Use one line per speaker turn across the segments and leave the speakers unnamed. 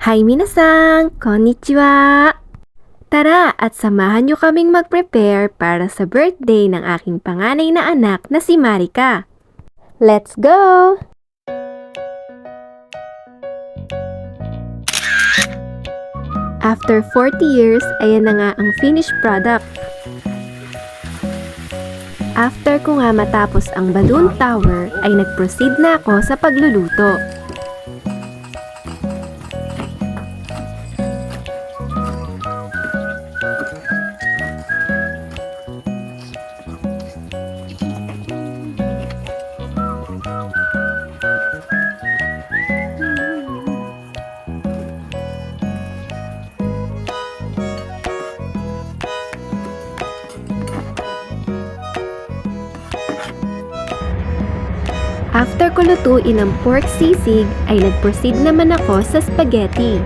Hi minasan! Konnichiwa! Tara at samahan niyo kaming mag-prepare para sa birthday ng aking panganay na anak na si Marika. Let's go! After 40 years, ayan na nga ang finished product. After ko nga matapos ang balloon tower, ay nag-proceed na ako sa pagluluto. After ko lutuin ang pork sisig, ay nag-proceed naman ako sa spaghetti.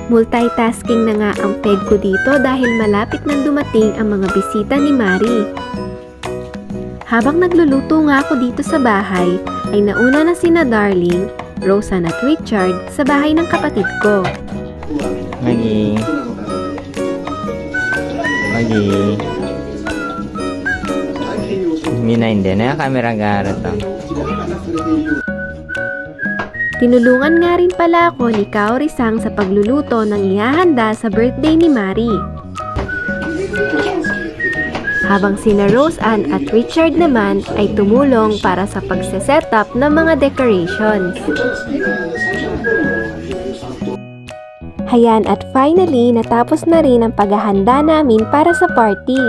Multitasking na nga ang peg ko dito dahil malapit nang dumating ang mga bisita ni Mari. Habang nagluluto nga ako dito sa bahay, ay nauna na sina Darling, Rosan at Richard sa bahay ng kapatid ko.
Maggie. Minainde na camera gara to.
Tinulungan nga rin pala ako ni Kaori-sang sa pagluluto ng ihahanda sa birthday ni Mari. Habang sina Roseanne at Richard naman ay tumulong para sa pagse-setup ng mga decorations. Hayan at finally, natapos na rin ang paghahanda namin para sa party.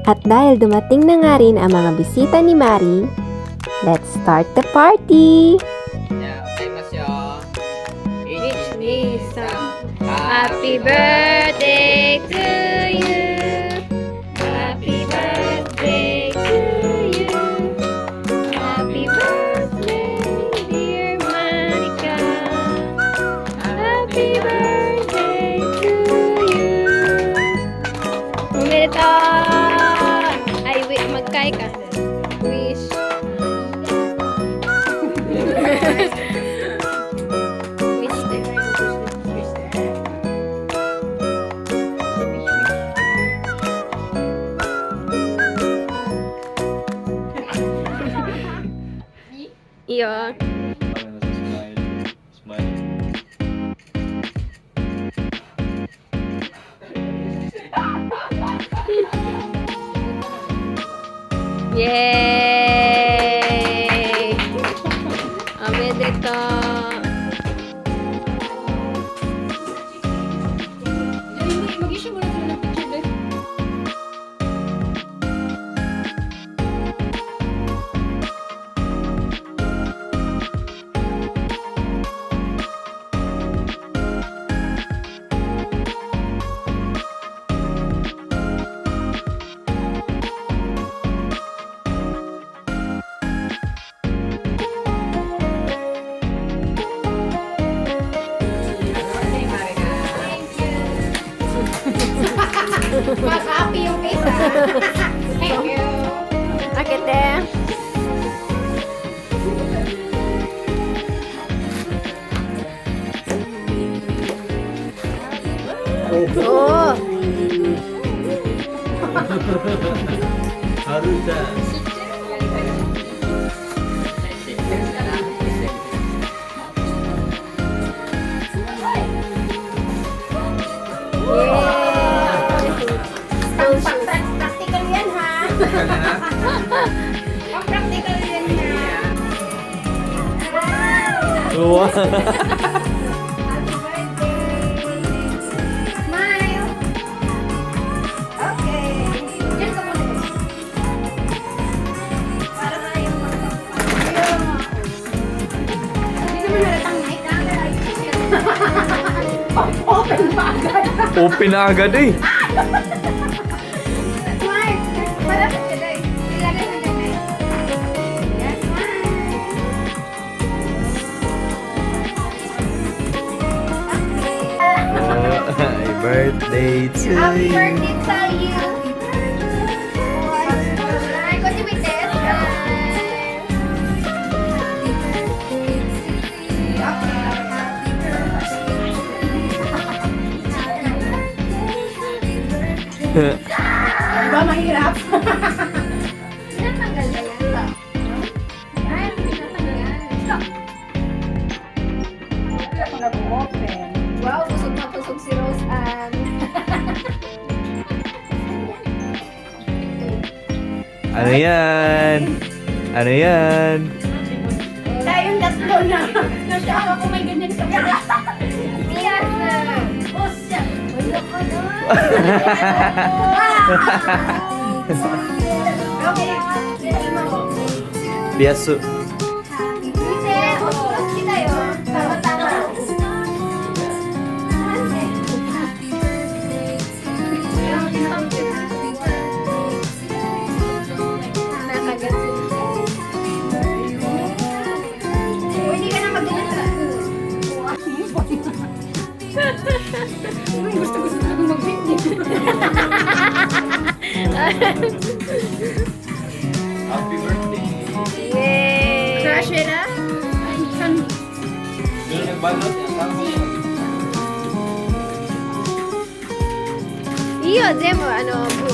At dahil dumating na nga rin ang mga bisita ni Mari, let's start the party! Happy birthday to you! Happy birthday to you! Happy birthday, dear Marika! Happy birthday to you! Umito! Ay, wait, magkay ka. Wish. Iya. Yay! Omedetou! Mag-issue mo na sila ng picture din. Mas happy yung face. Thank you. Bakit eh? Oh.
Haruta.
Practical yan ha. Ang practical yan ha.
Wow.
Happy birthday. Smile. Okay. Diyan ka muna. Para na yung mga. Hindi naman halatang night. Open pa agad.
Open na agad eh.
Smile. Malapit ka dahil. Ilagay mo na. Yan, smile.
Happy birthday. birthday to
Happy
you.
birthday to you. Ay, kung si Bites.
Diba mahirap?
Tinatanggal na yan. Ay, tinatanggal yan.
Ako nag-open.
Wow, busog na busog si Rose Ann.
Ano yan? Ano yan?
Tayong tatlo na. Nasya ako may ganyan sa pala.
Yes!
Oh, siya.
Wala ka na.
Okay. Sige mo.
Biyaso.
Hindi, utos kita yun. Tama-tama. Nakagat sila. Hindi ka na mag-ganyan sa
Gusto ko mag-picnic.
Happy birthday.
Yay!
Crush it ah? Ay, saan?
Iyo, demo,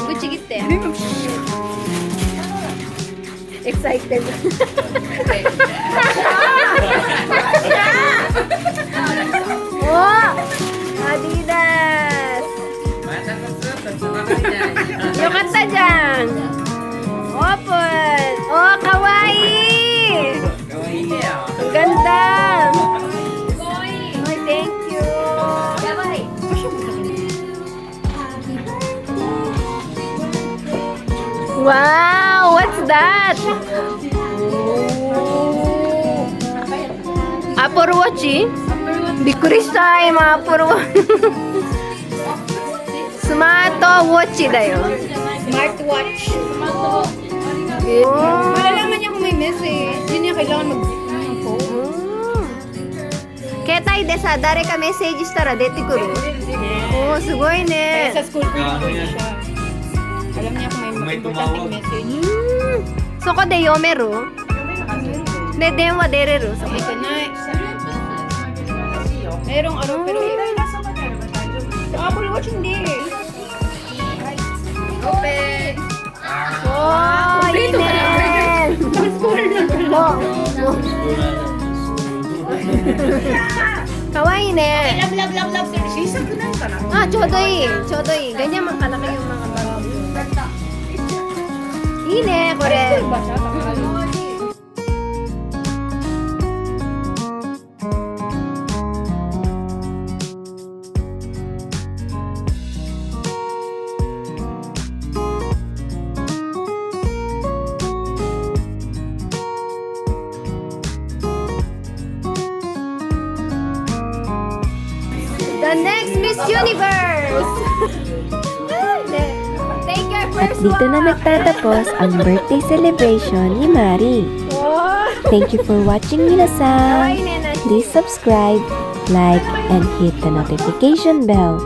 buchigite. Excited. Oh! Adidas! Yukata dyan! Open! Oh, kawaii! Ang ganda! Ay, thank you!
Gabay.
Wow! What's that? Apple Watch eh? Bikuriしたい今 Apple Watch スマートウォッチだよ
Smartwatch.
Oh.
Malalaman niya kung may message. Hindi niya kailangan mag-phone.
携帯でさ誰かメッセージしたら出てくるおーすごい
Kaya
ね
sa school printer siya. Alam niya kung may importante message.
そこで読めるで電話出れるそこ
Ito na. Merong ano, pero Apple Watch hindi. Open.
おーいいね
School na pala.
かわいいね
Love, love, love, love, sir. Sisa ko na ka na.
あちょうどいいちょうどいいganyan man kalaki yung mga bagいいねこれ
Ba siya? Tanghali.
The next Miss Universe! Take your
At
first
dito na
walk!
nagtatapos ang birthday celebration ni Mari.
Wow!
Thank you for watching Minasan.
Kawaii ne na siya.
Please subscribe, like, and hit the notification bell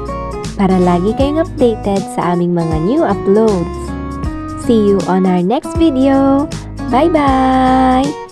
para lagi kayong updated sa aming mga new uploads. See you on our next video. Bye-bye!